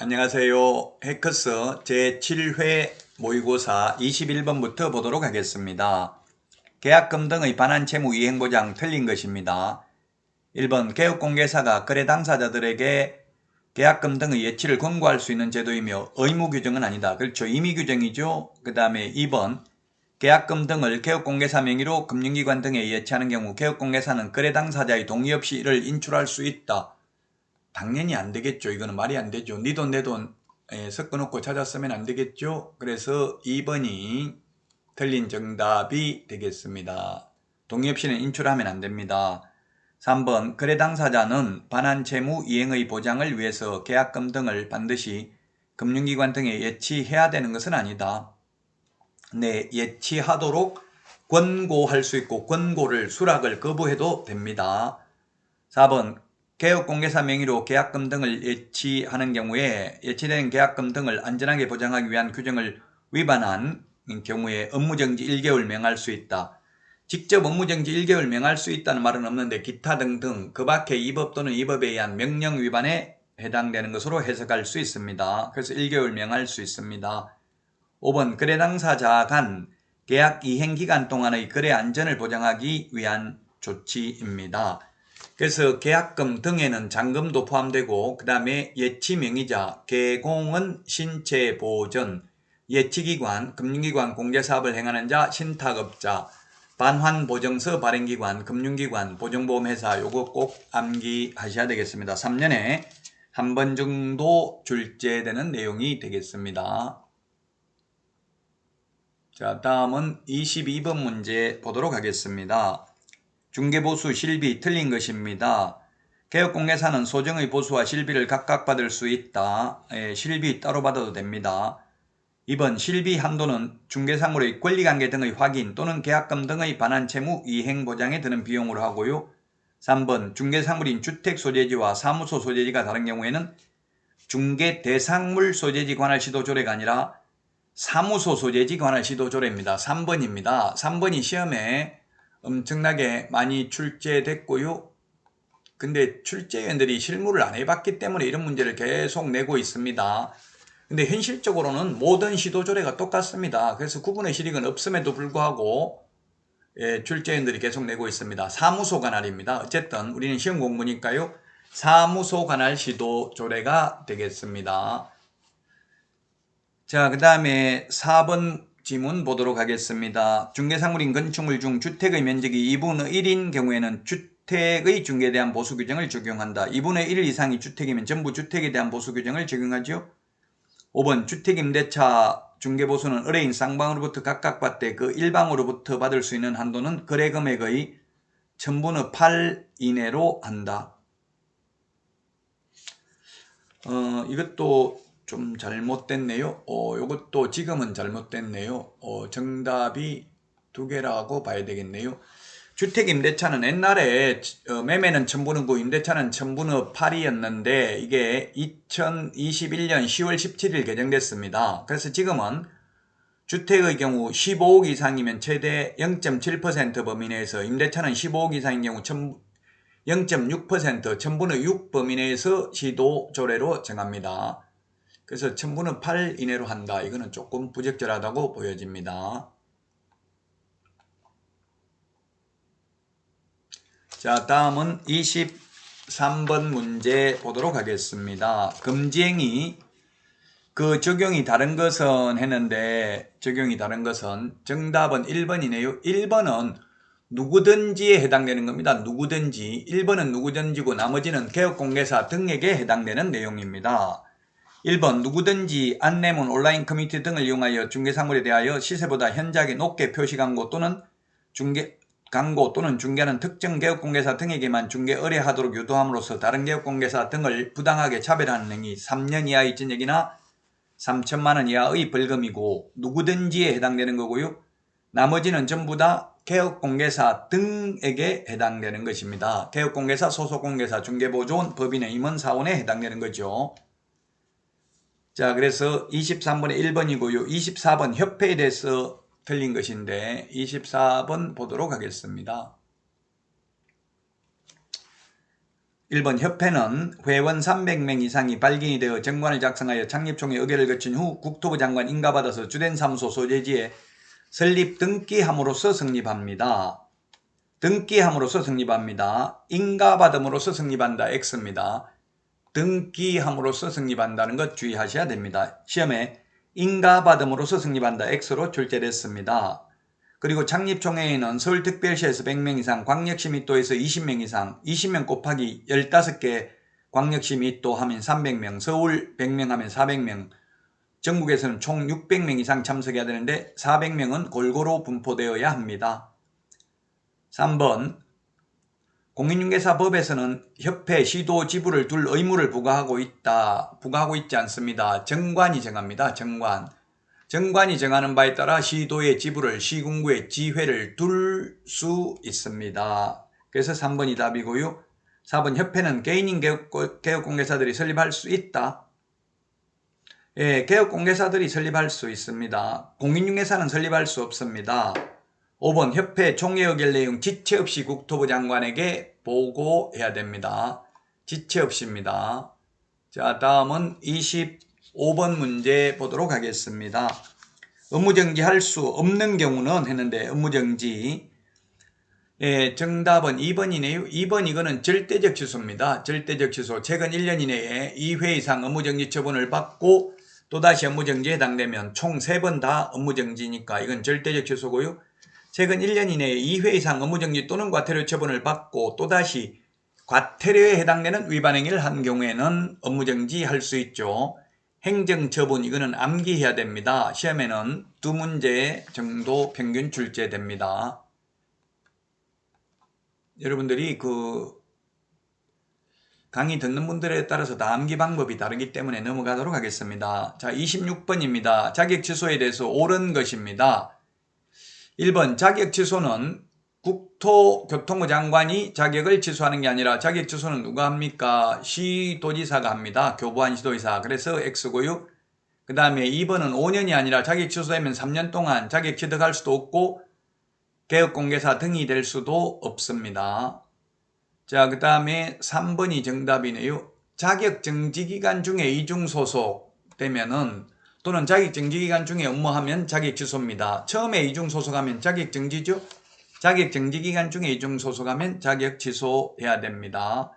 안녕하세요. 해커스 제7회 모의고사 21번부터 보도록 하겠습니다. 계약금 등의 반환채무 이행보장 틀린 것입니다. 1번 개업공개사가 거래 당사자들에게 계약금 등의 예치를 권고할 수 있는 제도이며 의무 규정은 아니다. 그렇죠. 임의 규정이죠. 그 다음에 2번 계약금 등을 개업공개사 명의로 금융기관 등에 예치하는 경우 개업공개사는 거래 당사자의 동의 없이 이를 인출할 수 있다. 당연히 안 되겠죠. 이거는 말이 안 되죠. 네 돈 내 돈 섞어놓고 찾았으면 안 되겠죠. 그래서 2번이 틀린 정답이 되겠습니다. 동의 없이는 인출하면 안 됩니다. 3번 거래 당사자는 반환채무 이행의 보장을 위해서 계약금 등을 반드시 금융기관 등에 예치해야 되는 것은 아니다. 네, 예치하도록 권고할 수 있고 권고를 수락을 거부해도 됩니다. 4번 개업공개사 명의로 계약금 등을 예치하는 경우에 예치된 계약금 등을 안전하게 보장하기 위한 규정을 위반한 경우에 업무정지 1개월 명할 수 있다. 직접 업무정지 1개월 명할 수 있다는 말은 없는데 기타 등등 그 밖에 이 법 또는 이 법에 의한 명령 위반에 해당되는 것으로 해석할 수 있습니다. 그래서 1개월 명할 수 있습니다. 5번 거래 당사자 간 계약 이행 기간 동안의 거래 안전을 보장하기 위한 조치입니다. 그래서 계약금 등에는 잔금도 포함되고 그 다음에 예치명의자, 개공은 신체보전, 예치기관, 금융기관 공제사업을 행하는 자, 신탁업자, 반환보증서 발행기관, 금융기관, 보증보험회사 요거 꼭 암기하셔야 되겠습니다. 3년에 한 번 정도 출제되는 내용이 되겠습니다. 자, 다음은 22번 문제 보도록 하겠습니다. 중개보수 실비 틀린 것입니다. 개업공개사는 소정의 보수와 실비를 각각 받을 수 있다. 실비 따로 받아도 됩니다. 2번 실비 한도는 중개사물의 권리관계 등의 확인 또는 계약금 등의 반환채무 이행보장에 드는 비용으로 하고요. 3번 중개사물인 주택 소재지와 사무소 소재지가 다른 경우에는 중개 대상물 소재지 관할 시도조례가 아니라 사무소 소재지 관할 시도조례입니다. 3번입니다. 3번이 시험에 엄청나게 많이 출제됐고요. 근데 출제위원들이 실무를 안 해봤기 때문에 이런 문제를 계속 내고 있습니다. 근데 현실적으로는 모든 시도조례가 똑같습니다. 그래서 구분의 실익은 없음에도 불구하고 출제위원들이 계속 내고 있습니다. 사무소 관할입니다. 어쨌든 우리는 시험 공부니까요. 사무소 관할 시도조례가 되겠습니다. 자, 그 다음에 4번 지문 보도록 하겠습니다. 중개사물인 건축물 중 주택의 면적이 2분의 1인 경우에는 주택의 중개에 대한 보수 규정을 적용한다. 2분의 1 이상이 주택이면 전부 주택에 대한 보수 규정을 적용하죠. 5번 주택임대차 중개보수는 의뢰인 쌍방으로부터 각각 받되 그 일방으로부터 받을 수 있는 한도는 거래금액의 1000분의 8 이내로 한다. 이것도 좀 잘못됐네요. 이것도 지금은 잘못됐네요. 정답이 두 개라고 봐야 되겠네요. 주택임대차는 옛날에 매매는 1000분의 9, 임대차는 1000분의 8이었는데 이게 2021년 10월 17일 개정됐습니다. 그래서 지금은 주택의 경우 15억 이상이면 최대 0.7% 범위 내에서 임대차는 15억 이상인 경우 0.6% 1000분의 6 범위 내에서 시도조례로 정합니다. 그래서 1000분의 8 이내로 한다. 이거는 조금 부적절하다고 보여집니다. 자, 다음은 23번 문제 보도록 하겠습니다. 금지행위 그 적용이 다른 것은 했는데 적용이 다른 것은 정답은 1번이네요. 1번은 누구든지에 해당되는 겁니다. 누구든지. 1번은 누구든지고 나머지는 개업공개사 등에게 해당되는 내용입니다. 1번 누구든지 안내문, 온라인 커뮤니티 등을 이용하여 중개사물에 대하여 시세보다 현저하게 높게 표시 광고 또는 중개하는 특정 개업공개사 등에게만 중개 의뢰하도록 유도함으로써 다른 개업공개사 등을 부당하게 차별하는 행위 3년 이하의 징역이나 3천만 원 이하의 벌금이고 누구든지에 해당되는 거고요. 나머지는 전부 다 개업공개사 등에게 해당되는 것입니다. 개업공개사, 소속공개사, 중개보조원, 법인의 임원, 사원에 해당되는 거죠. 자, 그래서 23번에 1번이고요. 24번 협회에 대해서 틀린 것인데 24번 보도록 하겠습니다. 1번 협회는 회원 300명 이상이 발견이 되어 정관을 작성하여 창립총회 의결을 거친 후 국토부 장관 인가받아서 주된 사무소 소재지에 설립 등기함으로써 성립합니다. 등기함으로써 성립합니다. 인가받음으로써 성립한다. X입니다. 등기함으로써 성립한다는 것 주의하셔야 됩니다. 시험에 인가받음으로써 성립한다. X로 출제됐습니다. 그리고 창립총회에는 서울특별시에서 100명 이상, 광역시 및도에서 20명 이상, 20명 곱하기 15개 광역시 및도 하면 300명, 서울 100명 하면 400명, 전국에서는 총 600명 이상 참석해야 되는데 400명은 골고루 분포되어야 합니다. 3번 공인중개사법에서는 협회, 시도, 지부를 둘 의무를 부과하고 있지 않습니다. 정관이 정합니다. 정관이 정하는 바에 따라 시도의 지부를, 시군구의 지회를 둘 수 있습니다. 그래서 3번이 답이고요. 4번 협회는 개인인 개업공개사들이 설립할 수 있다. 예, 개업공개사들이 설립할 수 있습니다. 공인중개사는 설립할 수 없습니다. 5번 협회 총회 의결 내용 지체 없이 국토부 장관에게 보고해야 됩니다. 지체 없이입니다. 자, 다음은 25번 문제 보도록 하겠습니다. 업무정지할 수 없는 경우는 했는데 업무정지. 예, 정답은 2번이네요. 2번 이거는 절대적 취소입니다. 절대적 취소. 최근 1년 이내에 2회 이상 업무정지 처분을 받고 또다시 업무정지에 해당되면 총 3번 다 업무정지니까 이건 절대적 취소고요. 최근 1년 이내에 2회 이상 업무정지 또는 과태료 처분을 받고 또다시 과태료에 해당되는 위반 행위를 한 경우에는 업무정지 할 수 있죠. 행정처분 이거는 암기해야 됩니다. 시험에는 2문제 정도 평균 출제됩니다. 여러분들이 강의 듣는 분들에 따라서 다 암기 방법이 다르기 때문에 넘어가도록 하겠습니다. 자, 26번입니다. 자격 취소에 대해서 옳은 것입니다. 1번 자격 취소는 국토교통부 장관이 자격을 취소하는 게 아니라 자격 취소는 누가 합니까? 시도지사가 합니다. 교부한 시도지사. 그래서 X고요. 그 다음에 2번은 5년이 아니라 자격 취소되면 3년 동안 자격 취득할 수도 없고 개업공개사 등이 될 수도 없습니다. 자, 그 다음에 3번이 정답이네요. 자격정지기간 중에 이중소속 되면은 또는 자격정지기간 중에 업무하면 자격취소입니다. 처음에 이중소속하면 자격정지죠. 자격정지기간 중에 이중소속하면 자격취소해야 됩니다.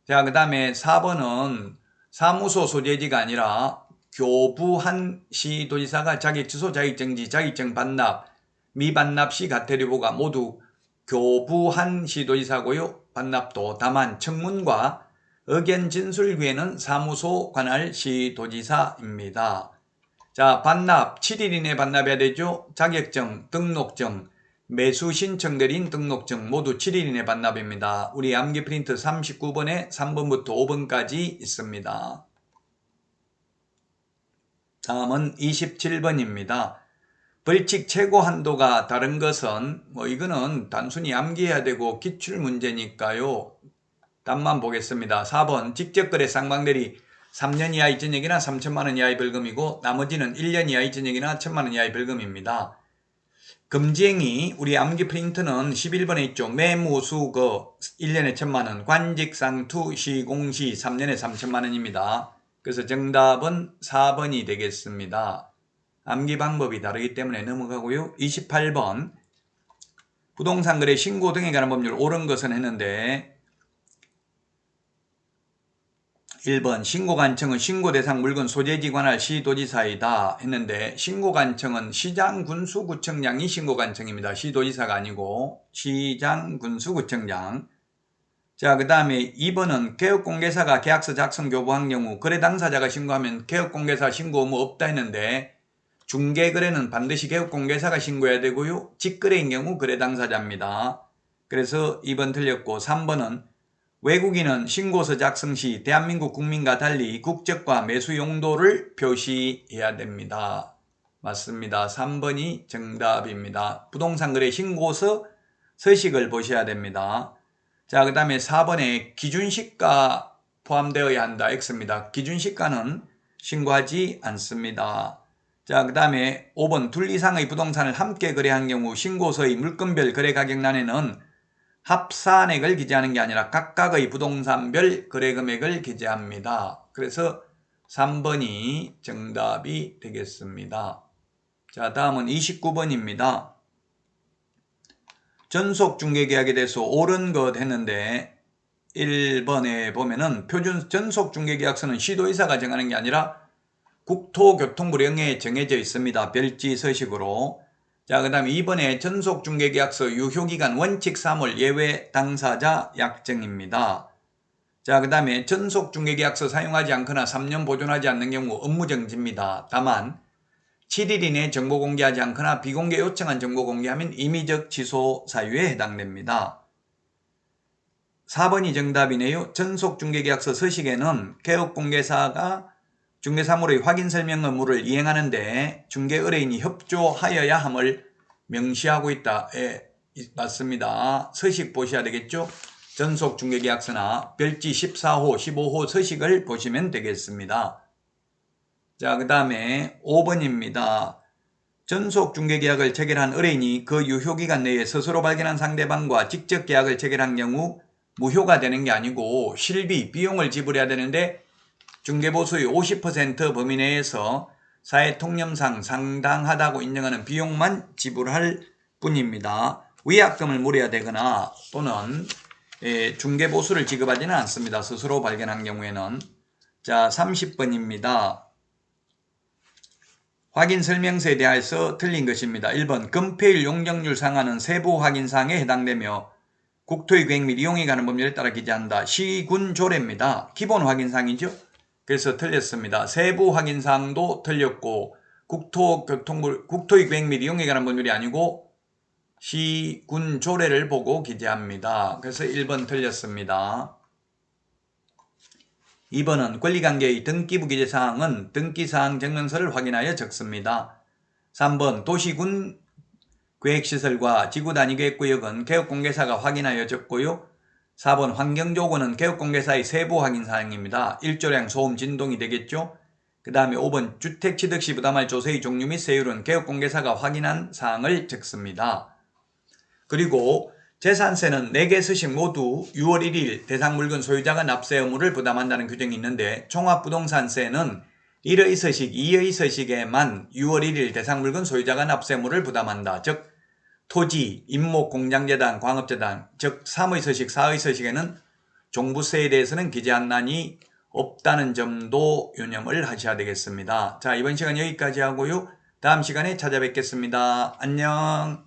자, 그 다음에 4번은 사무소 소재지가 아니라 교부한 시도지사가 자격취소, 자격정지, 자격증 반납, 미반납 시 과태료부과 모두 교부한 시도지사고요. 반납도 다만 청문과 의견 진술 기회는 사무소 관할 시도지사입니다. 자, 반납 7일 이내 반납해야 되죠. 자격증, 등록증, 매수 신청 내린 등록증 모두 7일 이내 반납입니다. 우리 암기 프린트 39번에 3번부터 5번까지 있습니다. 다음은 27번입니다. 벌칙 최고 한도가 다른 것은 이거는 단순히 암기해야 되고 기출문제니까요. 답만 보겠습니다. 4번 직접거래 쌍방대리 3년 이하의 전역이나 3천만 원 이하의 벌금이고 나머지는 1년 이하의 전역이나 1천만 원 이하의 벌금입니다. 금지행위 우리 암기 프린트는 11번에 있죠. 매무수거 1년에 1천만 원, 관직상투 시공시 3년에 3천만 원입니다. 그래서 정답은 4번이 되겠습니다. 암기 방법이 다르기 때문에 넘어가고요. 28번 부동산 거래 신고 등에 관한 법률 옳은 것은 했는데 1번 신고관청은 신고대상 물건 소재지 관할 시도지사이다 했는데 신고관청은 시장군수구청장이 신고관청입니다. 시도지사가 아니고 시장군수구청장. 자, 그 다음에 2번은 개업공개사가 계약서 작성 교부한 경우 거래 당사자가 신고하면 개업공개사 신고 의무 없다 했는데 중개거래는 반드시 개업공개사가 신고해야 되고요. 직거래인 경우 거래 당사자입니다. 그래서 2번 틀렸고 3번은 외국인은 신고서 작성 시 대한민국 국민과 달리 국적과 매수 용도를 표시해야 됩니다. 맞습니다. 3번이 정답입니다. 부동산 거래 신고서 서식을 보셔야 됩니다. 자, 그 다음에 4번에 기준시가 포함되어야 한다. X입니다. 기준시가는 신고하지 않습니다. 자, 그 다음에 5번 둘 이상의 부동산을 함께 거래한 경우 신고서의 물건별 거래가격란에는 합산액을 기재하는 게 아니라 각각의 부동산별 거래금액을 기재합니다. 그래서 3번이 정답이 되겠습니다. 자, 다음은 29번입니다. 전속중개계약에 대해서 옳은 것 했는데 1번에 보면은 표준 전속중개계약서는 시도의사가 정하는 게 아니라 국토교통부령에 정해져 있습니다. 별지 서식으로. 자, 그 다음에 2번에 전속중개계약서 유효기간 원칙 3월 예외 당사자 약정입니다. 자, 그 다음에 전속중개계약서 사용하지 않거나 3년 보존하지 않는 경우 업무정지입니다. 다만 7일 이내 정보 공개하지 않거나 비공개 요청한 정보 공개하면 임의적 취소 사유에 해당됩니다. 4번이 정답이네요. 전속중개계약서 서식에는 개업공개사가 중개사물의 확인설명 의무를 이행하는데 중개의뢰인이 협조하여야 함을 명시하고 있다. 맞습니다. 서식 보셔야 되겠죠. 전속중개계약서나 별지 14호, 15호 서식을 보시면 되겠습니다. 자, 그 다음에 5번입니다. 전속중개계약을 체결한 의뢰인이 그 유효기간 내에 스스로 발견한 상대방과 직접 계약을 체결한 경우 무효가 되는 게 아니고 실비, 비용을 지불해야 되는데 중개보수의 50% 범위 내에서 사회통념상 상당하다고 인정하는 비용만 지불할 뿐입니다. 위약금을 물어야 되거나 또는 중개보수를 지급하지는 않습니다. 스스로 발견한 경우에는. 자, 30번입니다. 확인설명서에 대해서 틀린 것입니다. 1번 금폐율 용적률 상한은 세부 확인사항에 해당되며 국토의 계획 및 이용에 관한 법률에 따라 기재한다. 시군조례입니다. 기본 확인사항이죠. 그래서 틀렸습니다. 세부 확인사항도 틀렸고 국토의 계획 및 이용에 관한 법률이 아니고 시군조례를 보고 기재합니다. 그래서 1번 틀렸습니다. 2번은 권리관계의 등기부 기재사항은 등기사항 증명서를 확인하여 적습니다. 3번 도시군 계획시설과 지구단위계획구역은 개업공개사가 확인하여 적고요. 4번 환경조건은 개업공개사의 세부 확인사항입니다. 일조량, 소음, 진동이 되겠죠. 그 다음에 5번 주택취득시 부담할 조세의 종류 및 세율은 개업공개사가 확인한 사항을 적습니다. 그리고 재산세는 4개 서식 모두 6월 1일 대상물건 소유자가 납세 의무를 부담한다는 규정이 있는데 총합부동산세는 1의 서식, 2의 서식에만 6월 1일 대상물건 소유자가 납세 의무를 부담한다. 즉 토지, 임목, 공장재단, 광업재단, 즉 3의 서식, 4의 서식에는 종부세에 대해서는 기재한란이 없다는 점도 유념을 하셔야 되겠습니다. 자, 이번 시간 여기까지 하고요. 다음 시간에 찾아뵙겠습니다. 안녕.